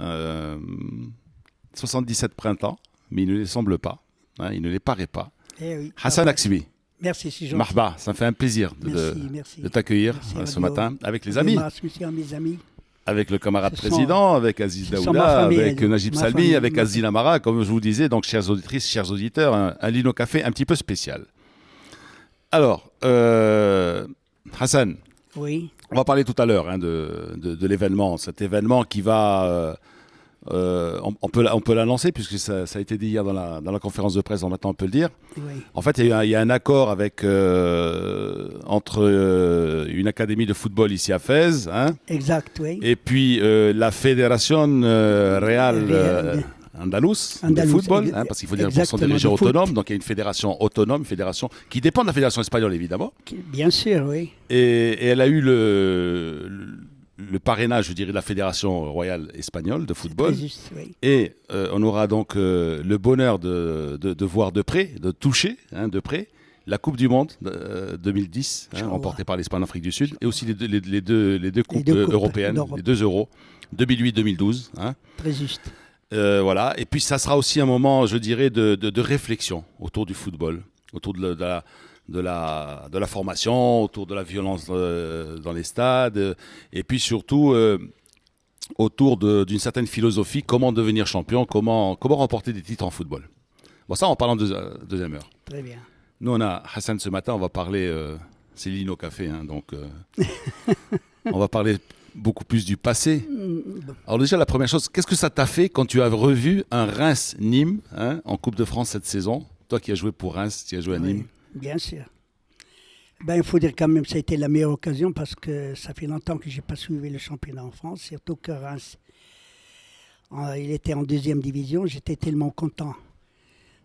euh, 77 printemps, mais il ne les semble pas. Il ne les paraît pas. Eh oui. Hassan Aksbi, Merci, c'est gentil. marhaba, ça me fait un plaisir Merci. de t'accueillir Merci, ce Radio. matin avec les amis, Mes amis. avec le camarade Ce sont- président, avec Aziz ce sont Daouda, ma famille, avec Najib ma Salmi, famille, avec ma- Azil Amara, comme je vous disais, donc chères auditrices, chers auditeurs, un Lino Café un petit peu spécial. Alors, Hassan, Oui. on va parler tout à l'heure de l'événement, cet événement qui va... on peut l'annoncer puisque ça a été dit hier dans la conférence de presse, donc maintenant on peut le dire. Oui. En fait, il y a un accord entre une académie de football ici à Fès, hein, Exact, oui. et puis la Fédération Real Real. Andalous de Andalous, football, hein, parce qu'il faut dire qu'ils sont exactement, des régions de foot. autonomes, donc il y a une fédération autonome, une fédération qui dépend de la fédération espagnole évidemment, Bien sûr, oui. et elle a eu le parrainage, je dirais, de la Fédération Royale Espagnole de football. Très juste, oui. Et on aura donc le bonheur de voir de près, de toucher de près, la Coupe du Monde 2010, remportée par l'Espagne en Afrique du Sud, et aussi les deux coupes deux coupes européennes, d'Europe. les 2 euros, 2008-2012. Très juste. Voilà. Et puis ça sera aussi un moment, je dirais, de réflexion autour du football, autour de la formation, autour de la violence dans les stades, et puis surtout autour d'une certaine philosophie, comment devenir champion, comment remporter des titres en football. Bon, ça, on parle en deuxième heure. Très bien. Nous, on a Hassan ce matin, on va parler, c'est Lino Café, donc on va parler beaucoup plus du passé. Alors déjà, la première chose, qu'est-ce que ça t'a fait quand tu as revu un Reims-Nîmes en Coupe de France cette saison? Toi qui as joué pour Reims, tu as joué à Nîmes. Oui, bien sûr. Ben, il faut dire quand même que ça a été la meilleure occasion parce que ça fait longtemps que je n'ai pas suivi le championnat en France, surtout que Reims, il était en deuxième division. J'étais tellement content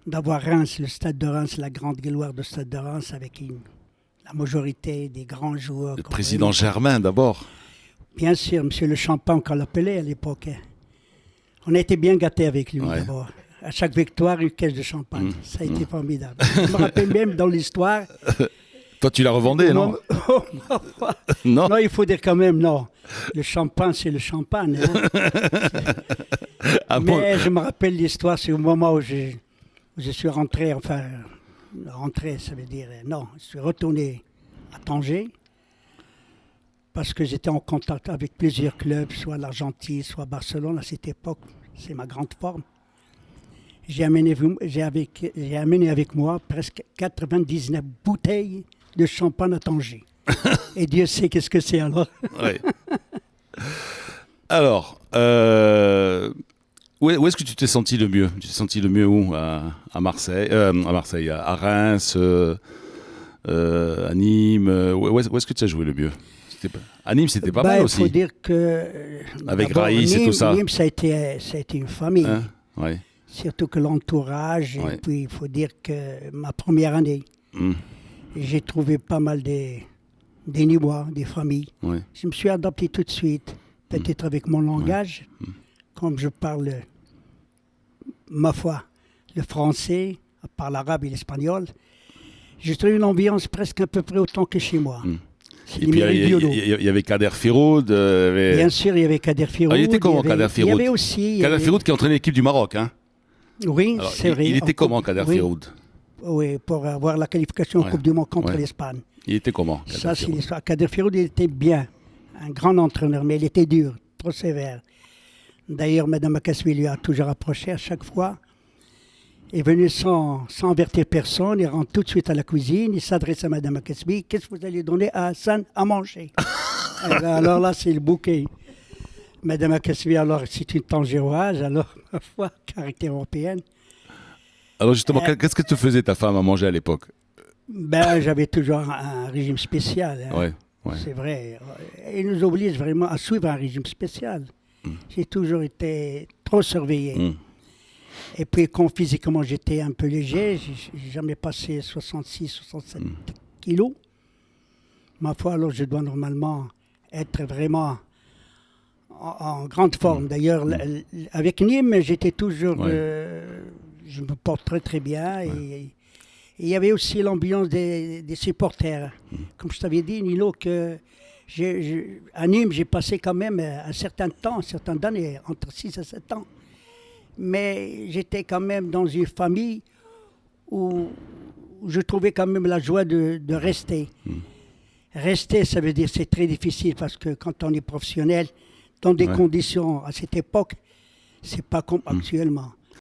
d'avoir Reims, le stade de Reims, la grande gloire du stade de Reims avec la majorité des grands joueurs. Le président Germain d'abord. Bien sûr, monsieur le Champagne qu'on l'appelait à l'époque. On a été bien gâtés avec lui d'abord. À chaque victoire, une caisse de champagne. Ça a été formidable. Je me rappelle même dans l'histoire... Toi, tu l'as revendé, non? Non, il faut dire quand même, non. Le champagne, c'est le champagne. Ah Mais bon? je me rappelle l'histoire, c'est au moment où je suis rentré, rentré, ça veut dire, non, je suis retourné à Tanger, parce que j'étais en contact avec plusieurs clubs, soit l'Argentine, soit Barcelone, à cette époque, c'est ma grande forme. J'ai amené avec moi presque 99 bouteilles de champagne à Tanger. Et Dieu sait qu'est-ce que c'est alors. Ouais. Alors, où est-ce que tu t'es senti le mieux? Tu t'es senti le mieux où? À Marseille, à Reims, à Nîmes. Où est-ce que tu as joué le mieux? À Nîmes, c'était pas mal aussi. Il faut dire que... Avec Raïs et tout ça. Nîmes, ça a été une famille. Ouais. Surtout que l'entourage. Et puis, il faut dire que ma première année, j'ai trouvé pas mal des Nîmois, des familles. Ouais. Je me suis adapté tout de suite, peut-être avec mon langage, comme je parle, ma foi, le français, à part l'arabe et l'espagnol. J'ai trouvé une ambiance presque à peu près autant que chez moi. Et puis il y avait Kader Firoud. Bien sûr, il y avait Kader Firoud. Il était comment Kader Firoud? Il y avait aussi... Kader Firoud qui entraînait l'équipe du Maroc. Oui, alors, c'est vrai. Il était comment Kader Firoud? Oui, pour avoir la qualification en Coupe du Monde contre l'Espagne. Il était comment? Ça, c'est l'histoire. Kader Firoud, il était bien. Un grand entraîneur, mais il était dur, trop sévère. D'ailleurs, Mme Akasbi lui a toujours approché à chaque fois. Il est venu sans avertir personne. Il rentre tout de suite à la cuisine. Il s'adresse à Mme Akasbi. Qu'est-ce que vous allez donner à Hassan à manger? Alors là, c'est le bouquet. Mme Akasbi, alors, c'est une Tangéroise. Alors, ma foi, caractère européenne. Alors justement, qu'est-ce que te faisait ta femme à manger à l'époque? Ben, j'avais toujours un régime spécial. Hein. Ouais. C'est vrai. Il nous oblige vraiment à suivre un régime spécial. J'ai toujours été trop surveillé. Et puis, quand physiquement j'étais un peu léger, j'ai jamais passé 66, 67 kilos. Ma foi, alors je dois normalement être vraiment en grande forme. D'ailleurs, avec Nîmes, j'étais toujours... je me porte très très bien. Et il y avait aussi l'ambiance des supporters. Comme je t'avais dit, Nilo, que À Nîmes, j'ai passé quand même un certain temps, un certain d'années, entre 6 et 7 ans. Mais j'étais quand même dans une famille où je trouvais quand même la joie de rester. Rester, ça veut dire c'est très difficile parce que quand on est professionnel, dans des conditions à cette époque, c'est pas comme actuellement.